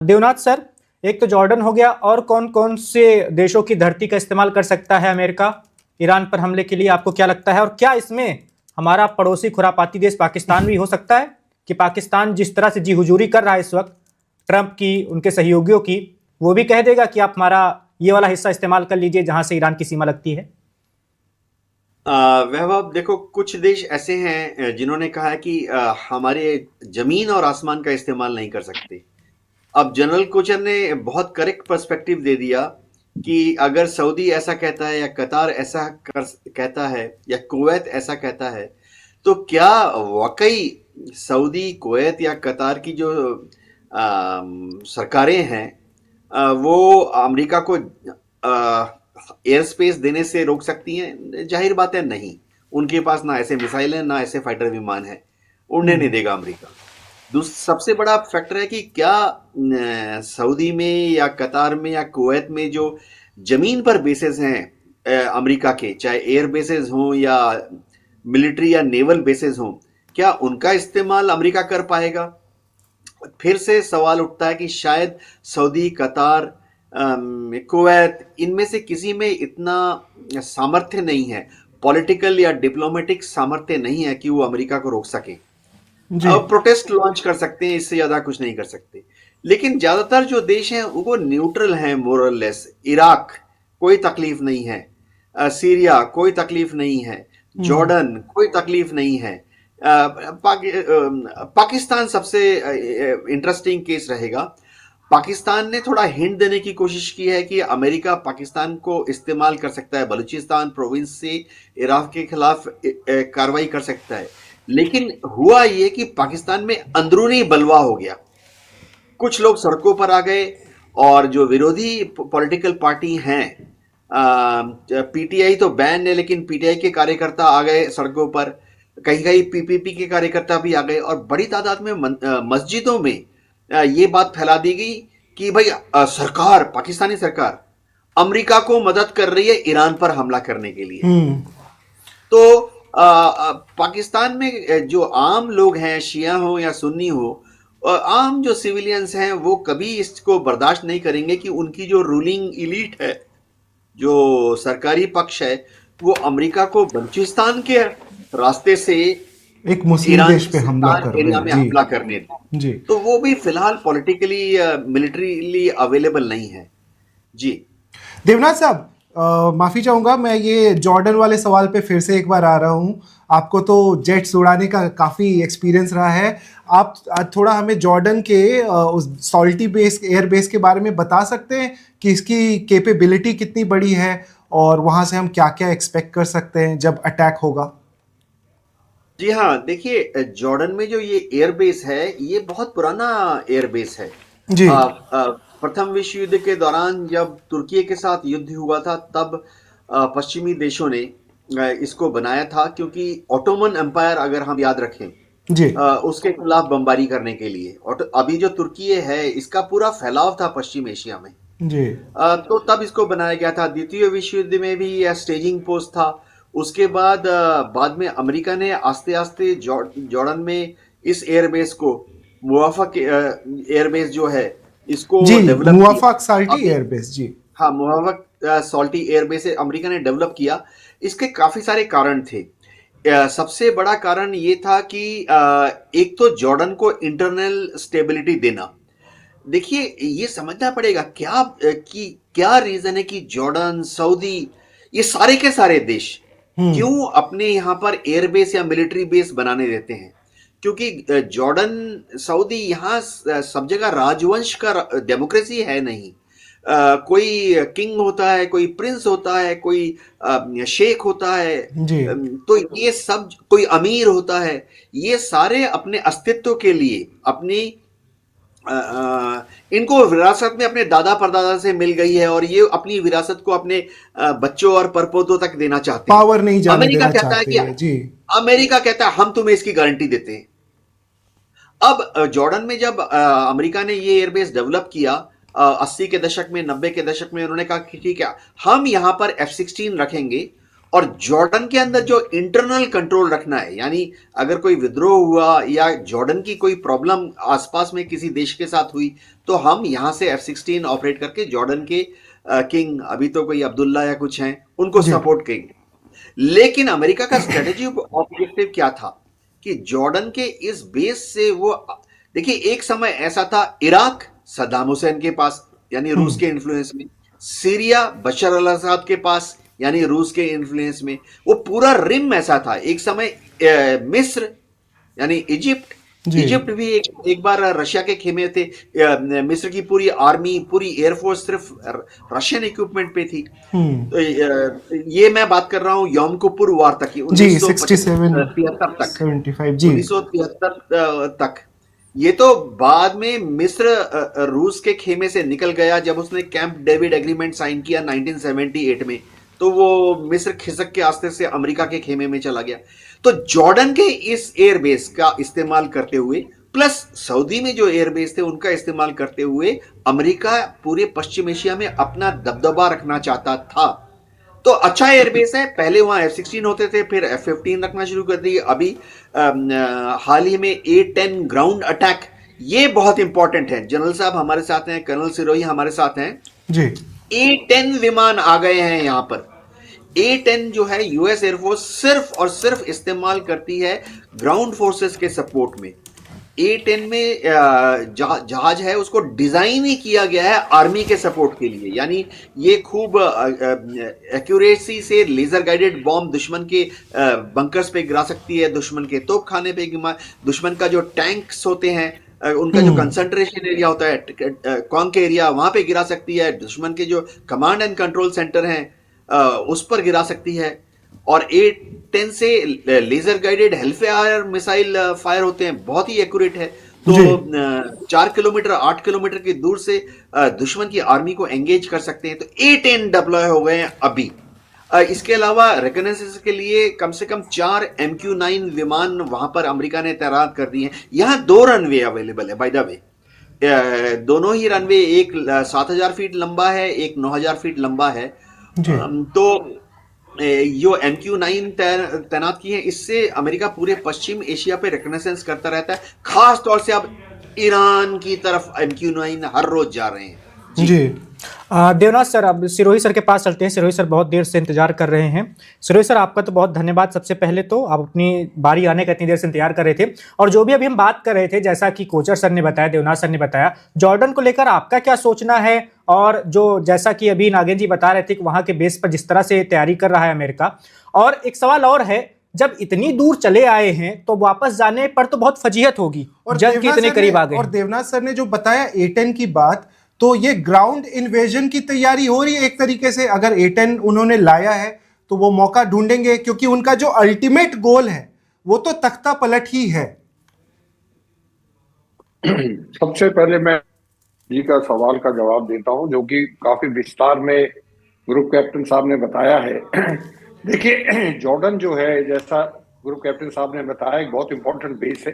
Debnath sir, एक तो Jordan हो गया, और कौन कौन से देशों की धरती का इस्तेमाल कर सकता है अमेरिका ईरान पर हमले के लिए? आपको क्या लगता है, और क्या इसमें हमारा पड़ोसी खुरापाती देश पाकिस्तान भी हो सकता है कि पाकिस्तान जिस तरह से जी हुजूरी कर रहा है इस वक्त ट्रंप की, उनके सहयोगियों की, वो भी कह देगा कि आप हमारा ये वाला हिस्सा इस्तेमाल कर लीजिए जहां से ईरान की सीमा लगती है? वैभव, देखो, कुछ देश ऐसे हैं जिन्होंने कहा है कि हमारे जमीन और आसमान का इस्तेमाल नहीं कर सकते। अब जनरल कोचर ने बहुत करेक्ट पर्सपेक्टिव दे दिया कि अगर सऊदी ऐसा कहता है या कतार ऐसा कहता है या कुवैत ऐसा कहता है, तो क्या वाकई सऊदी, कुवैत या कतार की जो सरकारें हैं वो अमेरिका को एयर स्पेस देने से रोक सकती हैं? जाहिर बात है, नहीं। उनके पास ना ऐसे मिसाइल हैं, ना ऐसे फाइटर विमान है। उड़ने नहीं देगा अमेरिका। सबसे बड़ा फैक्टर है कि क्या सऊदी में या कतार में या कुवैत में जो जमीन पर बेसेस हैं अमेरिका के, चाहे एयर बेसेस हों या मिलिट्री या नेवल बेसेस हों, क्या उनका इस्तेमाल अमेरिका कर पाएगा? फिर से सवाल उठता है कि शायद सऊदी, कतार, कुवैत, इनमें से किसी में इतना सामर्थ्य नहीं है, पॉलिटिकल या डिप्लोमेटिक सामर्थ्य नहीं है कि वो अमेरिका को रोक सके। जी। अब प्रोटेस्ट लॉन्च कर सकते हैं, इससे ज्यादा कुछ नहीं कर सकते। लेकिन ज्यादातर जो देश हैं वो न्यूट्रल हैं, मोरलेस। इराक कोई तकलीफ नहीं है, सीरिया कोई तकलीफ नहीं है, जॉर्डन कोई तकलीफ नहीं है। पाकिस्तान सबसे इंटरेस्टिंग केस रहेगा। पाकिस्तान ने थोड़ा हिंट देने की कोशिश की है कि अमेरिका पाकिस्तान को इस्तेमाल कर सकता है, बलूचिस्तान प्रोविंस से इराक के खिलाफ कार्रवाई कर सकता है। लेकिन हुआ यह कि पाकिस्तान में अंदरूनी बलवा हो गया, कुछ लोग सड़कों पर आ गए, और जो विरोधी पॉलिटिकल पार्टी हैं, पीटीआई तो बैन है, लेकिन पीटीआई के कार्यकर्ता आ गए सड़कों पर, कहीं कहीं पीपीपी के कार्यकर्ता भी आ गए, और बड़ी तादाद में मस्जिदों में ये बात फैला दी गई कि भाई सरकार, पाकिस्तानी सरकार अमेरिका को मदद कर रही है ईरान पर हमला करने के लिए। तो पाकिस्तान में जो आम लोग हैं, शिया हो या सुन्नी हो, आम जो सिविलियंस हैं, वो कभी इसको बर्दाश्त नहीं करेंगे कि उनकी जो रूलिंग इलीट है, जो सरकारी पक्ष है, वो अमेरिका को बलूचिस्तान के रास्ते से एक मुस्लिम ईरान देश पे हमला कर रहे एरिया हैं। में जी हमला करने दें। जी। तो वो भी फिलहाल पॉलिटिकली मिलिट्रीली अवेलेबल नहीं है। जी देवनाथ साहब, माफी चाहूंगा, मैं ये जॉर्डन वाले सवाल पे फिर से एक बार आ रहा हूँ। आपको तो जेट्स उड़ाने का काफ़ी एक्सपीरियंस रहा है। आप थोड़ा हमें जॉर्डन के उस सॉल्टी बेस, एयर बेस के बारे में बता सकते हैं कि इसकी कैपेबिलिटी कितनी बड़ी है, और वहाँ से हम क्या क्या एक्सपेक्ट कर सकते हैं जब अटैक होगा? जी हाँ, देखिए, जॉर्डन में जो ये एयरबेस है, ये बहुत पुराना एयरबेस है। जी प्रथम विश्व युद्ध के दौरान जब तुर्की के साथ युद्ध हुआ था, तब पश्चिमी देशों ने इसको बनाया था, क्योंकि ऑटोमन एम्पायर, अगर हम याद रखें, जी उसके खिलाफ बमबारी करने के लिए। और अभी जो तुर्की है, इसका पूरा फैलाव था पश्चिम एशिया में। जी तो तब इसको बनाया गया था। द्वितीय विश्व युद्ध में भी यह स्टेजिंग पोस्ट था। उसके बाद बाद में अमेरिका ने आस्ते आस्ते जॉर्डन में इस एयरबेस को, मुवाफक एयरबेस जो है, इसको जी, डेवलप किया। मुवाफाक साल्टी अभी, एयरबेस। जी हाँ, मुवाफक सॉल्टी एयरबेस अमेरिका ने डेवलप किया। इसके काफी सारे कारण थे। सबसे बड़ा कारण ये था कि एक तो जॉर्डन को इंटरनल स्टेबिलिटी देना। देखिए, ये समझना पड़ेगा क्या रीजन है कि जॉर्डन, सऊदी, ये सारे के सारे देश क्यों अपने यहां पर एयरबेस या मिलिट्री बेस बनाने देते हैं? क्योंकि जॉर्डन, सऊदी, यहां सब जगह राजवंश का, डेमोक्रेसी है नहीं। कोई किंग होता है, कोई प्रिंस होता है, कोई शेख होता है। जी तो ये सब, कोई अमीर होता है। ये सारे अपने अस्तित्व के लिए, अपनी इनको विरासत में अपने दादा परदादा से मिल गई है, और ये अपनी विरासत को अपने बच्चों और परपोतों तक देना चाहते हैं। पावर नहीं जाने अमेरिका देना कहता है चाहते कि, हैं। जी अमेरिका कहता है हम तुम्हें इसकी गारंटी देते हैं। अब जॉर्डन में जब अमेरिका ने ये एयरबेस डेवलप किया, 80 के दशक में, 90 के दशक में, उन्होंने कहा कि ठीक है, हम यहां पर F-16 रखेंगे, और जॉर्डन के अंदर जो इंटरनल कंट्रोल रखना है, यानी अगर कोई विद्रोह हुआ या जॉर्डन की कोई प्रॉब्लम आसपास में किसी देश के साथ हुई, तो हम यहां से F-16 ऑपरेट करके जॉर्डन के किंग, अभी तो कोई अब्दुल्ला या कुछ हैं, उनको जी सपोर्ट करेंगे। लेकिन अमेरिका का स्ट्रेटेजी ऑब्जेक्टिव क्या था कि जॉर्डन के इस बेस से वो, देखिए एक समय ऐसा था इराक सद्दाम हुसैन के पास यानी रूस के इन्फ्लुएंस में, सीरिया बशर अल असद के पास यानी रूस के इन्फ्लुएंस में, वो पूरा रिम ऐसा था। एक समय मिस्र यानी इजिप्ट, जी इजिप्ट भी एक बार रशिया के खेमे थे। मिस्र की पूरी आर्मी, पूरी एयरफोर्स सिर्फ रशियन इक्विपमेंट पे थी। हम्म तो ये मैं बात कर रहा हूँ यौम किपुर वार तक की, जी 1973 तक, 75 जी 1973 तक। ये तो बाद में मिस्र रूस के खेमे से निकल गया जब उसने कैंप डेविड एग्रीमेंट साइन किया 1978 में, तो वो मिस्र खिसक के आस्ते से अमेरिका के खेमे में चला गया। तो जॉर्डन के इस एयरबेस का इस्तेमाल करते हुए, प्लस सऊदी में जो एयरबेस थे उनका इस्तेमाल करते हुए, अमेरिका पूरे पश्चिम एशिया में अपना दबदबा रखना चाहता था। तो अच्छा एयरबेस है, पहले वहां F-16 होते थे, फिर F-15 रखना शुरू कर दिए, अभी हाल ही में A-10 ग्राउंड अटैक, ये बहुत इंपॉर्टेंट है। जनरल साहब हमारे साथ हैं, कर्नल सिरोही हमारे साथ हैं। जी A-10 विमान आ गए हैं यहां पर। A-10 जो है यूएस एयरफोर्स सिर्फ और सिर्फ इस्तेमाल करती है ग्राउंड फोर्सेस के सपोर्ट में। A-10 में जहाज है उसको डिजाइन ही किया गया है आर्मी के सपोर्ट के लिए, यानी ये खूब एक्यूरेसी से लेजर गाइडेड बॉम्ब दुश्मन के बंकर्स पे गिरा सकती है, दुश्मन के तोपखाने पे, दुश्मन का जो टैंक्स होते हैं उनका जो कंसंट्रेशन एरिया होता है कॉन्क एरिया, वहां पे गिरा सकती है, दुश्मन के जो कमांड एंड कंट्रोल सेंटर हैं उस पर गिरा सकती है। और A-10 से laser guided Hellfire missile fire होते हैं, बहुत ही एक्यूरेट है। तो 4 किलोमीटर 8 किलोमीटर की दूर से दुश्मन की आर्मी को एंगेज कर सकते हैं। तो A-10 डिप्लॉय हो गए हैं अभी। इसके अलावा रिकॉनेसेंस के लिए कम से कम 4 MQ-9 विमान वहां पर अमेरिका ने तैनात कर दिए हैं। यहां 2 रनवे अवेलेबल है बाय द वे, दोनों ही रनवे, एक 7,000 फीट लंबा है, एक 9,000 फीट लंबा है। तो जो MQ-9 तैनात किए हैं, इससे अमेरिका पूरे पश्चिम एशिया पे रिकॉनेसेंस करता रहता है। खास तौर से अब ईरान की तरफ MQ-9 हर रोज जा रहे हैं। जी देवनाथ सर, अब सिरोही सर के पास चलते हैं। सिरोही सर बहुत देर से इंतजार कर रहे हैं। सिरोही सर, आपका तो बहुत धन्यवाद। सबसे पहले तो आप अपनी बारी आने का इतनी देर से इंतजार कर रहे थे, और जो भी अभी हम बात कर रहे थे, जैसा कि कोचर सर ने बताया, देवनाथ सर ने बताया, जॉर्डन को लेकर आपका क्या सोचना है? और जो जैसा कि अभी नागेंद्र जी बता रहे थे कि वहां के बेस पर जिस तरह से तैयारी कर रहा है अमेरिका, और एक सवाल और है, जब इतनी दूर चले आए हैं तो वापस जाने पर तो बहुत फजीहत होगी, और जंग के इतने करीब आ गए। और देवनाथ सर ने जो बताया A-10 की बात, तो ये ग्राउंड इन्वेजन की तैयारी हो रही है एक तरीके से। अगर A-10 उन्होंने लाया है तो वो मौका ढूंढेंगे, क्योंकि उनका जो अल्टीमेट गोल है वो तो तख्ता पलट ही है। सबसे पहले मैं जी का सवाल का जवाब देता हूं, जो कि काफी विस्तार में ग्रुप कैप्टन साहब ने बताया है। देखिए, जॉर्डन जो है, जैसा ग्रुप कैप्टन साहब ने बताया, एक बहुत इंपॉर्टेंट बेस है,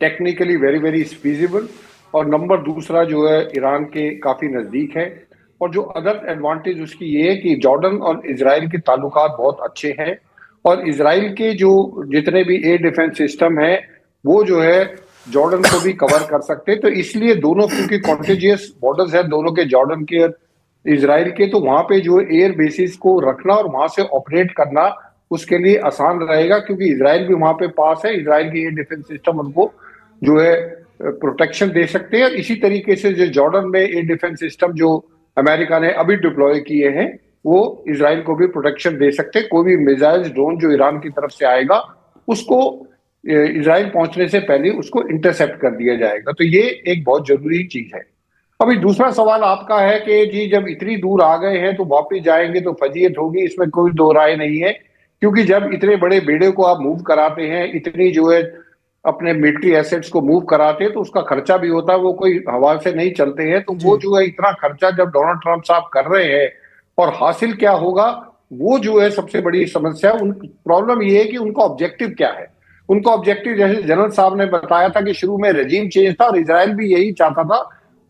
टेक्निकली वेरी वेरी फीजिबल, और नंबर दूसरा जो है ईरान के काफी नजदीक है। और जो अदर एडवांटेज उसकी ये है कि जॉर्डन और इजराइल के ताल्लुकात बहुत अच्छे हैं, और इजराइल के जो जितने भी एयर डिफेंस सिस्टम है वो जो है जॉर्डन को भी कवर कर सकते हैं। तो इसलिए दोनों, क्योंकि कॉन्टेजियस बॉर्डर्स है दोनों के, जॉर्डन के और इजराइल के, तो वहां पे जो एयर बेसिस को रखना और वहां से ऑपरेट करना उसके लिए आसान रहेगा, क्योंकि इजराइल भी वहां पे पास है। इजराइल की एयर डिफेंस सिस्टम उनको जो है प्रोटेक्शन दे सकते हैं। और इसी तरीके से जो जॉर्डन में एयर डिफेंस सिस्टम जो अमेरिका ने अभी डिप्लॉय किए हैं, वो इजराइल को भी प्रोटेक्शन दे सकते हैं। कोई भी मिसाइल ड्रोन जो ईरान की तरफ से आएगा, उसको इजराइल पहुंचने से पहले उसको इंटरसेप्ट कर दिया जाएगा। तो ये एक बहुत जरूरी चीज है। अभी दूसरा सवाल आपका है कि जी जब इतनी दूर आ गए हैं तो वापिस जाएंगे तो फजीयत होगी, इसमें कोई दो राय नहीं है। क्योंकि जब इतने बड़े बेड़े को आप मूव कराते हैं, इतनी जो है अपने मिलिट्री एसेट्स को मूव कराते हैं, तो उसका खर्चा भी होता है, वो कोई हवा से नहीं चलते हैं। तो वो जो है इतना खर्चा जब डोनाल्ड ट्रंप साहब कर रहे हैं, और हासिल क्या होगा, वो जो है सबसे बड़ी समस्या। उन प्रॉब्लम ये है कि उनका ऑब्जेक्टिव क्या है। उनका ऑब्जेक्टिव, जैसे जनरल साहब ने बताया था कि शुरू में रेजिम चेंज था और इजराइल भी यही चाहता था।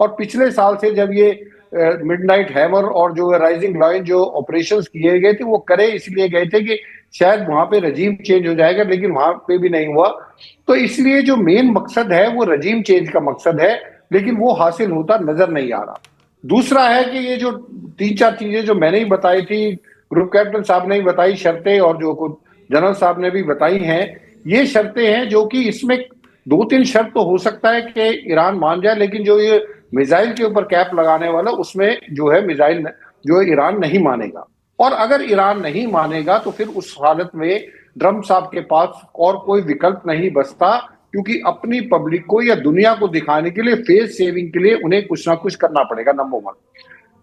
और पिछले साल से जब ये मिडनाइट हैमर और जो राइजिंग लायन जो ऑपरेशंस किए गए थे वो करे इसलिए गए थे कि शायद वहां पे रजीम चेंज हो जाएगा, लेकिन वहां पे भी नहीं हुआ। तो इसलिए जो मेन मकसद है वो रजीम चेंज का मकसद है, लेकिन वो हासिल होता नजर नहीं आ रहा। दूसरा है कि ये जो 3-4 चीजें जो मैंने ही बताई थी, ग्रुप कैप्टन साहब ने ही बताई शर्तें, और जो कुछ जनरल साहब ने भी बताई हैं, ये शर्तें हैं जो कि इसमें 2-3 शर्त तो हो सकता है कि ईरान मान जाए, लेकिन जो ये मिसाइल के ऊपर कैप लगाने वाला उसमें जो है मिसाइल जो है ईरान नहीं मानेगा। और अगर ईरान नहीं मानेगा तो फिर उस हालत में ट्रम्प साहब के पास और कोई विकल्प नहीं बचता, क्योंकि अपनी पब्लिक को या दुनिया को दिखाने के लिए, फेस सेविंग के लिए उन्हें कुछ ना कुछ करना पड़ेगा, नंबर 1।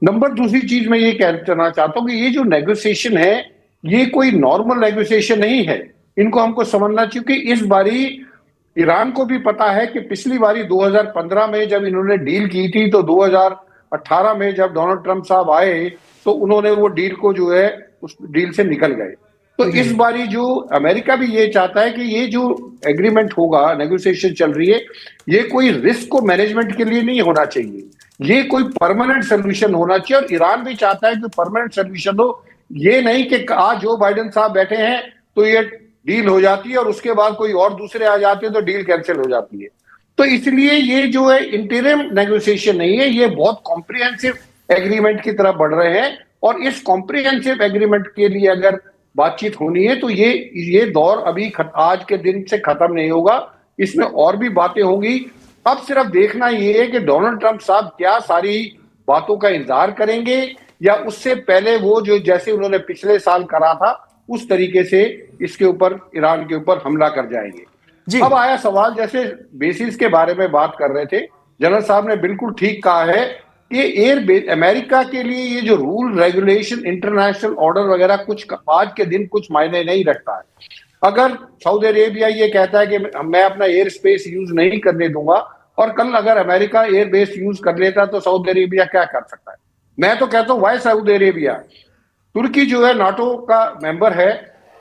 नंबर दूसरी चीज मैं ये कहना चाहता हूं कि ये जो नेगोशिएशन है ये कोई नॉर्मल नेगोशिएशन नहीं है, इनको हमको समझना चाहिए कि इस बारी ईरान को भी पता है कि पिछली बारी 2015 में जब इन्होंने डील की थी, तो 2018 में जब डोनाल्ड ट्रंप साहब आए तो उन्होंने वो डील को जो है उस डील से निकल गए। तो इस बारी जो अमेरिका भी ये चाहता है कि ये जो एग्रीमेंट होगा, नेगोशिएशन चल रही है, ये कोई रिस्क को मैनेजमेंट के लिए नहीं होना चाहिए, ये कोई परमानेंट सोल्यूशन होना चाहिए। और ईरान भी चाहता है कि परमानेंट सोल्यूशन हो, ये नहीं कि आज जो बाइडेन साहब बैठे हैं तो ये डील हो जाती है और उसके बाद कोई और दूसरे आ जाते हैं तो डील कैंसिल हो जाती है। तो इसलिए ये जो है इंटरिम नेगोशिएशन नहीं है, ये बहुत कॉम्प्रिहेंसिव एग्रीमेंट की तरफ बढ़ रहे हैं। और इस कॉम्प्रिहेंसिव एग्रीमेंट के लिए अगर बातचीत होनी है तो ये दौर अभी आज के दिन से खत्म नहीं होगा, इसमें और भी बातें होंगी। अब सिर्फ देखना ये है कि डोनाल्ड ट्रंप साहब क्या सारी बातों का इंतजार करेंगे, या उससे पहले वो जो जैसे उन्होंने पिछले साल करा था उस तरीके से इसके ऊपर, ईरान के ऊपर हमला कर जाएंगे। अब आया सवाल, जैसे बेसिस के बारे में बात कर रहे थे, जनरल साहब ने बिल्कुल ठीक कहा है कि अमेरिका के लिए ये जो रूल रेगुलेशन, इंटरनेशनल ऑर्डर वगैरह कुछ आज के दिन कुछ मायने नहीं रखता है। अगर सऊदी अरेबिया ये कहता है कि मैं अपना एयर स्पेस यूज नहीं करने दूंगा, और कल अगर अमेरिका एयर बेस यूज कर लेता तो सऊदी अरेबिया क्या कर सकता है? मैं तो कहता हूं वाई सऊदी अरेबिया, तुर्की जो है नाटो का मेंबर है,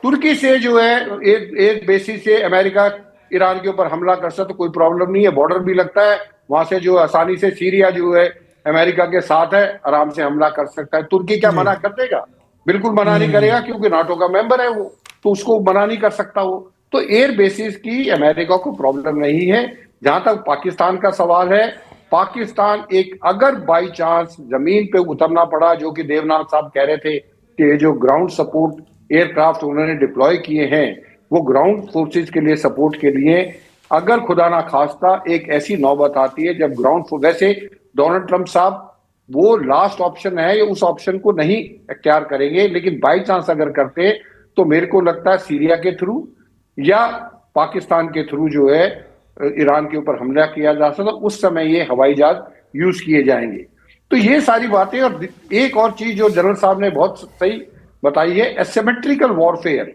तुर्की से जो है एक बेसिस से अमेरिका ईरान के ऊपर हमला कर सकता तो कोई प्रॉब्लम नहीं है, बॉर्डर भी लगता है वहां से, जो आसानी से सीरिया जो है अमेरिका के साथ है, आराम से हमला कर सकता है। तुर्की क्या मना कर देगा? बिल्कुल मना नहीं करेगा, क्योंकि नाटो का मेंबर है वो, तो उसको मना नहीं कर सकता वो। तो एयर बेसिस की अमेरिका को प्रॉब्लम नहीं है। जहां तक पाकिस्तान का सवाल है, पाकिस्तान एक अगर बाई चांस जमीन पे उतरना पड़ा, जो कि देवनाथ साहब कह रहे थे कि जो ग्राउंड सपोर्ट एयरक्राफ्ट उन्होंने डिप्लॉय किए हैं वो ग्राउंड फोर्सेज के लिए, सपोर्ट के लिए, अगर खुदा ना खास्ता एक ऐसी नौबत आती है जब ग्राउंड, वैसे डोनाल्ड ट्रंप साहब वो लास्ट ऑप्शन है, ये उस ऑप्शन को नहीं इख्तियार करेंगे, लेकिन बाई चांस अगर करते तो मेरे को लगता है सीरिया के थ्रू या पाकिस्तान के थ्रू जो है ईरान के ऊपर हमला किया जा सकता, उस समय ये हवाई जहाज यूज किए जाएंगे। तो ये सारी बातें। और एक और चीज जो जनरल साहब ने बहुत सही बताई है, एसिमेट्रिकल वॉरफेयर।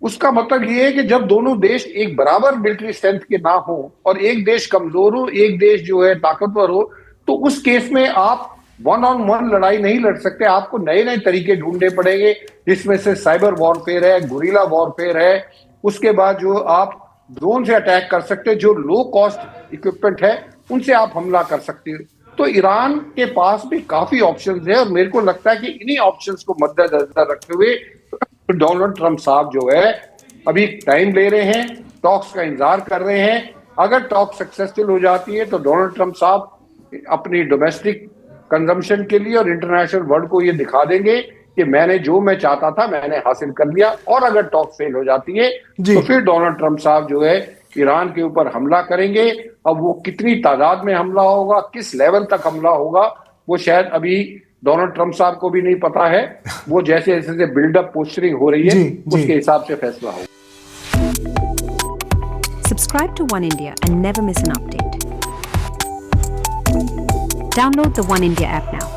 उसका मतलब ये है कि जब दोनों देश एक बराबर मिलिट्री स्ट्रेंथ के ना हो और एक देश कमजोर हो, एक देश जो है ताकतवर हो, तो उस केस में आप 1-on-1 लड़ाई नहीं लड़ सकते, आपको नए नए तरीके ढूंढने पड़ेंगे, जिसमें से साइबर वॉरफेयर है, गुरिल्ला वॉरफेयर है, उसके बाद जो आप ड्रोन से अटैक कर सकते हैं, जो लो कॉस्ट इक्विपमेंट है उनसे आप हमला कर सकते हैं। तो ईरान के पास भी काफी ऑप्शंस है, और मेरे को लगता है कि इन्हीं ऑप्शंस को मद्देनजर रखते हुए डोनाल्ड ट्रंप साहब जो है अभी टाइम ले रहे हैं, टॉक्स का इंतजार कर रहे हैं। अगर टॉक सक्सेसफुल हो जाती है तो डोनाल्ड ट्रंप साहब अपनी डोमेस्टिक कंजम्पशन के लिए और इंटरनेशनल वर्ल्ड को ये दिखा देंगे कि मैंने जो मैं चाहता था मैंने हासिल कर लिया। और अगर टॉक फेल हो जाती है तो फिर डोनाल्ड ट्रंप साहब जो है ईरान के ऊपर हमला करेंगे। अब वो कितनी तादाद में हमला होगा, किस लेवल तक हमला होगा, वो शायद अभी डोनाल्ड ट्रंप साहब को भी नहीं पता है। वो जैसे जैसे बिल्डअप पोस्टरिंग हो रही है उसके हिसाब से फैसला होगा। Subscribe to One India and never miss an update. Download the One India app now.